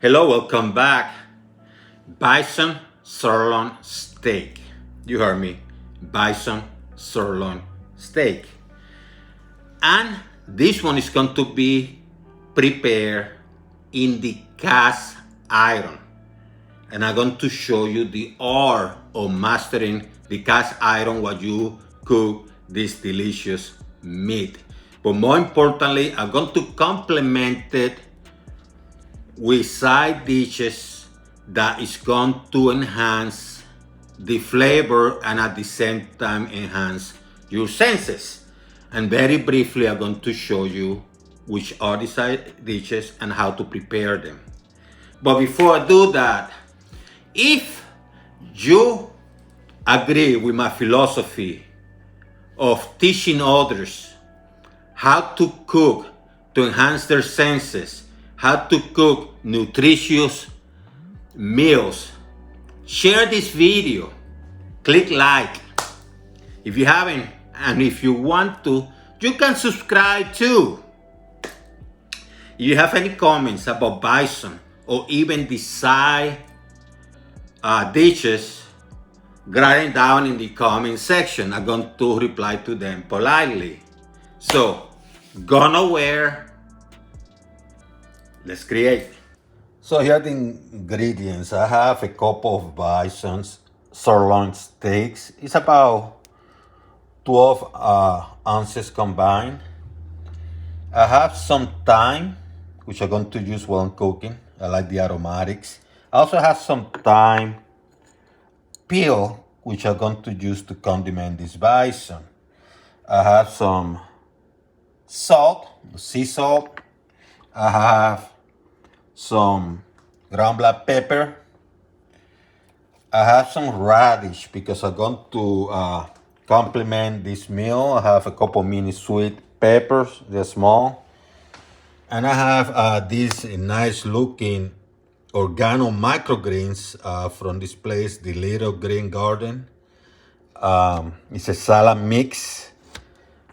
Hello, welcome back. Bison Sirloin Steak. You heard me. Bison Sirloin Steak. And this one is going to be prepared in the cast iron. And I'm going to show you the art of mastering the cast iron while you cook this delicious meat. But more importantly, I'm going to complement it with side dishes that is going to enhance the flavor and at the same time enhance your senses. And very briefly, I'm going to show you which are the side dishes and how to prepare them. But before I do that, if you agree with my philosophy of teaching others how to cook to enhance their senses, how to cook nutritious meals, share this video, click like. If you haven't, and if you want to, you can subscribe too. If you have any comments about bison or even the side dishes, write it down in the comment section. I'm going to reply to them politely. So, go nowhere. Let's create. So here are the ingredients. I have a couple of bison sirloin steaks. It's about 12 ounces combined. I have some thyme, which I'm going to use while I'm cooking. I like the aromatics. I also have some thyme peel, which I'm going to use to condiment this bison. I have some salt, sea salt. I have some ground black pepper. I have some radish because I'm going to complement this meal. I have a couple mini sweet peppers, they're small. And I have these nice looking organo microgreens from this place, the Little Green Garden. It's a salad mix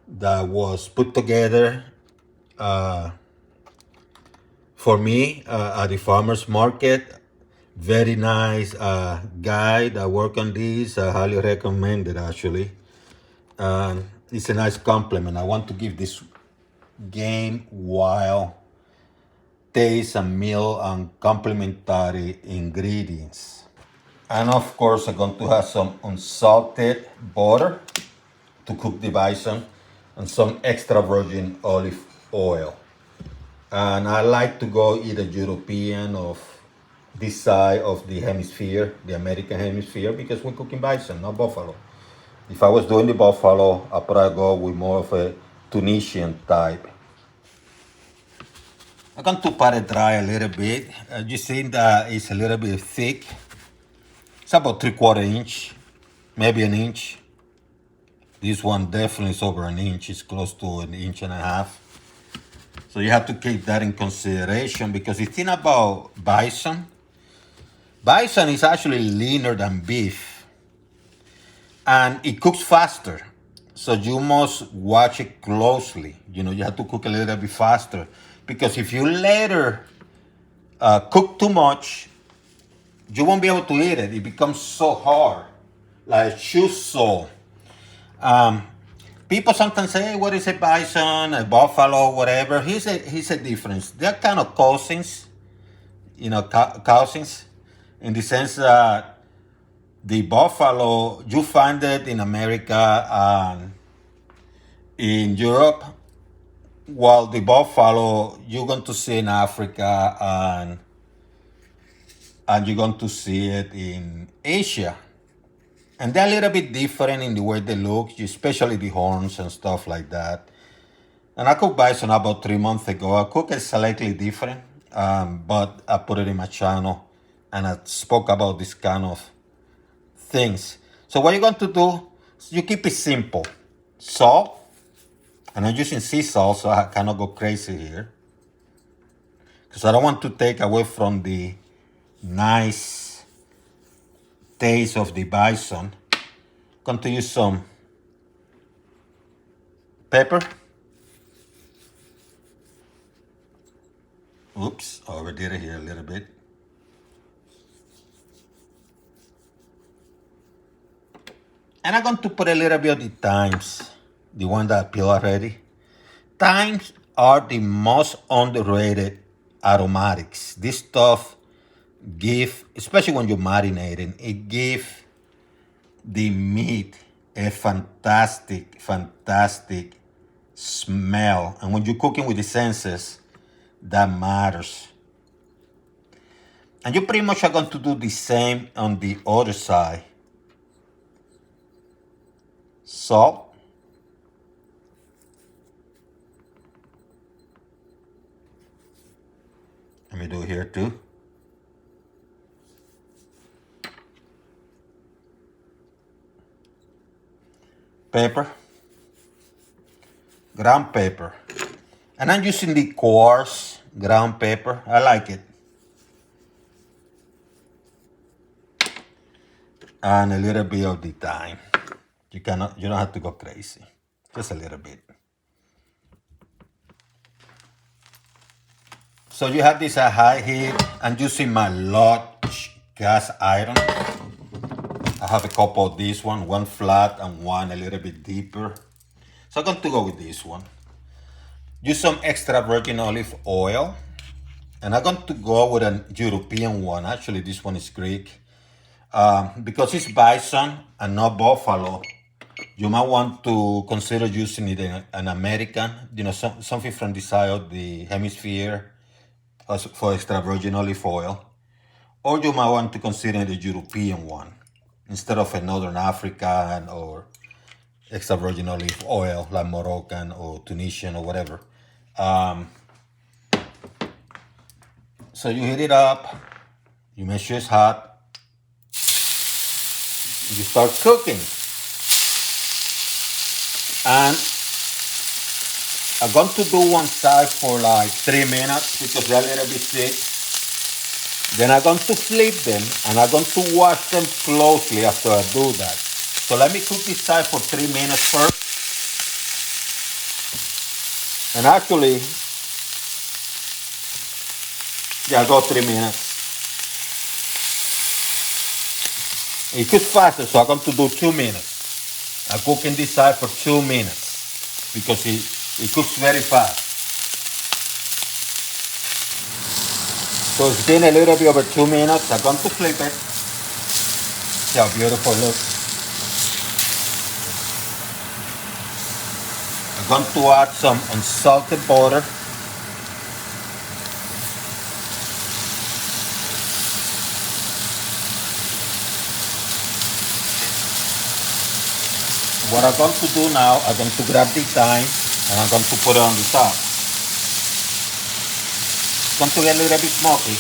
that was put together for me at the farmer's market. Very nice guy that worked on this. I highly recommend it actually. It's a nice compliment. I want to give this game while taste and meal and complementary ingredients. And of course, I'm going to have some unsalted butter to cook the bison and some extra virgin olive oil. And I like to go either European or this side of the hemisphere, the American hemisphere, because we're cooking bison, not buffalo. If I was doing the buffalo, I'd probably go with more of a Tunisian type. I'm going to pat it dry a little bit. You see that it's a little bit thick. It's about 3/4 inch, maybe an inch. This one definitely is over an inch. It's close to an inch and a half. So you have to keep that in consideration because the thing about bison is actually leaner than beef and it cooks faster. So you must watch it closely. You know, you have to cook a little bit faster because if you later cook too much, you won't be able to eat it. It becomes so hard, like shoe sole. People sometimes say, what is a bison, a buffalo, whatever. Here's a difference. They're kind of cousins, cousins, in the sense that the buffalo, you find it in America and in Europe, while the buffalo, you're going to see in Africa and you're going to see it in Asia. And they're a little bit different in the way they look, especially the horns and stuff like that. And I cooked bison about 3 months ago. I cooked it slightly different, but I put it in my channel and I spoke about this kind of things. So what you're going to do is you keep it simple. Salt, and I'm using sea salt, so I cannot go crazy here. Because I don't want to take away from the nice taste of the bison. I'm going to use some pepper. Oops, I overdid it here a little bit. And I'm going to put a little bit of the thymes, the one that I peeled already. Thymes are the most underrated aromatics. This stuff give, especially when you're marinating, it gives the meat a fantastic, fantastic smell. And when you're cooking with the senses, that matters. And you pretty much are going to do the same on the other side. Salt. Let me do here too. Pepper. Ground pepper. And I'm using the coarse ground pepper. I like it. And a little bit of the thyme. You don't have to go crazy. Just a little bit. So you have this at high heat. I'm using my large gas iron. I have a couple of these one flat and one a little bit deeper. So I'm going to go with this one. Use some extra virgin olive oil. And I'm going to go with an European one. Actually, this one is Greek. Because it's bison and not buffalo, you might want to consider using it in an American, something from this side of the hemisphere for extra virgin olive oil. Or you might want to consider the European one instead of a Northern African or extra virgin olive oil like Moroccan or Tunisian or whatever. So you heat it up, you make sure it's hot, you start cooking. And I'm going to do one side for like 3 minutes because they're a little bit thick. Then I'm going to flip them and I'm going to wash them closely after I do that. So let me cook this side for 3 minutes first. And actually, yeah, go 3 minutes. It cooks faster, so I'm going to do 2 minutes. I'm cooking this side for 2 minutes because it cooks very fast. So it's been a little bit over 2 minutes. I'm going to flip it. See how beautiful it looks. I'm going to add some unsalted butter. What I'm going to do now, I'm going to grab the thyme and I'm going to put it on the top. It's going to get a little bit smoky.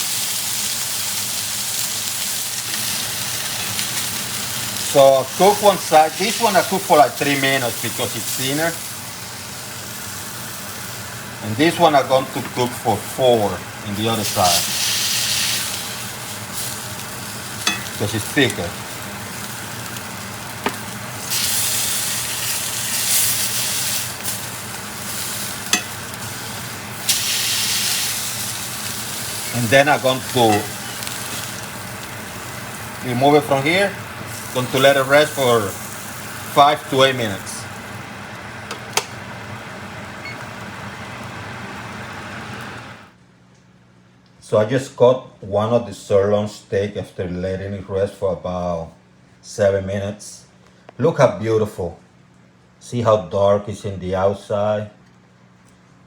So cook one side. This one I cook for like 3 minutes because it's thinner. And this one I'm going to cook for 4 in the other side because it's thicker. And then I'm going to remove it from here. Going to let it rest for 5 to 8 minutes. So I just cut one of the sirloin steak after letting it rest for about 7 minutes. Look how beautiful. See how dark it's in the outside,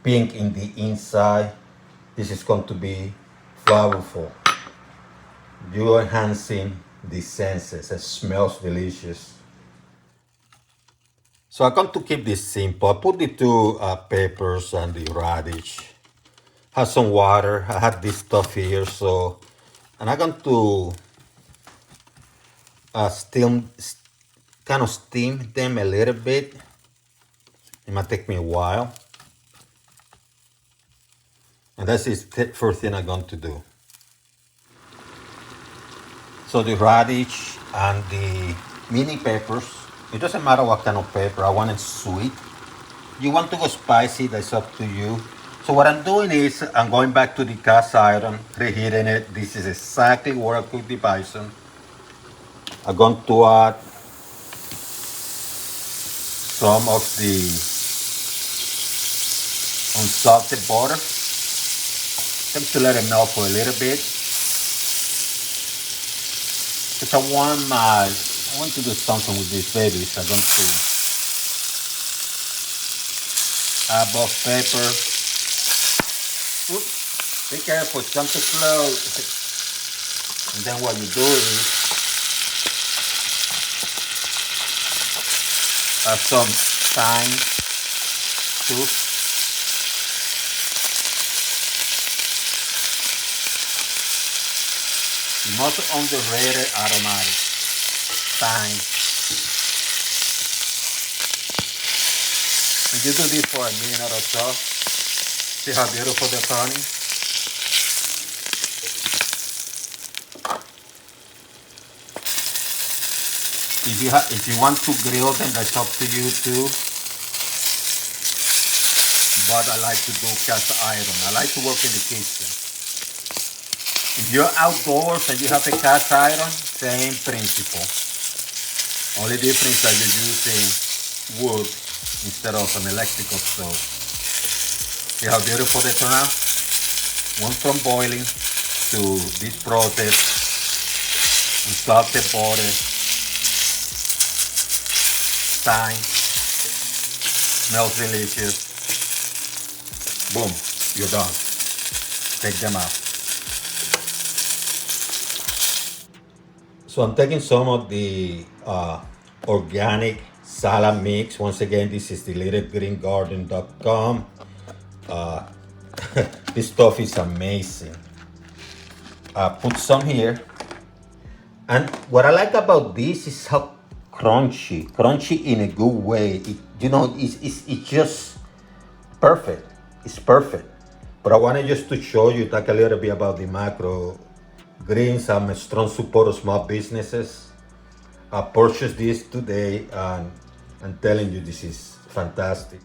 pink in the inside. This is going to be flavorful. You're enhancing the senses. It smells delicious. So I'm going to keep this simple. I put the 2 peppers and the radish. Have some water. I had this stuff here, and I'm going to kind of steam them a little bit. It might take me a while. And that's the first thing I'm going to do. So the radish and the mini peppers, it doesn't matter what kind of pepper, I want it sweet. You want to go spicy, that's up to you. So what I'm doing is, I'm going back to the cast iron, reheating it. This is exactly where I cook the bison. I'm going to add some of the unsalted butter. Time to let it melt for a little bit. Because I want to do something with these babies. I'm going to add both pepper. Oops, be careful, it's going to float. And then what you do is add some thyme too. Most underrated aromatic thyme. And you do this for a minute or so. See how beautiful they're turning? If you want to grill them, that's up to you too. But I like to do cast iron. I like to work in the kitchen. If you're outdoors and you have a cast iron, same principle. Only difference that you're using wood instead of an electrical stove. See how beautiful they turn out? Went from boiling to this process. Unsalted butter, thyme, smells delicious. Boom, you're done. Take them out. So I'm taking some of the organic salad mix. Once again, this is the littlegreengarden.com. This stuff is amazing. Put some here. And what I like about this is how crunchy in a good way. It's just perfect. It's perfect. But I wanted just to show you, talk a little bit about the macro greens. I'm a strong supporter of small businesses. I purchased this today and I'm telling you, this is fantastic.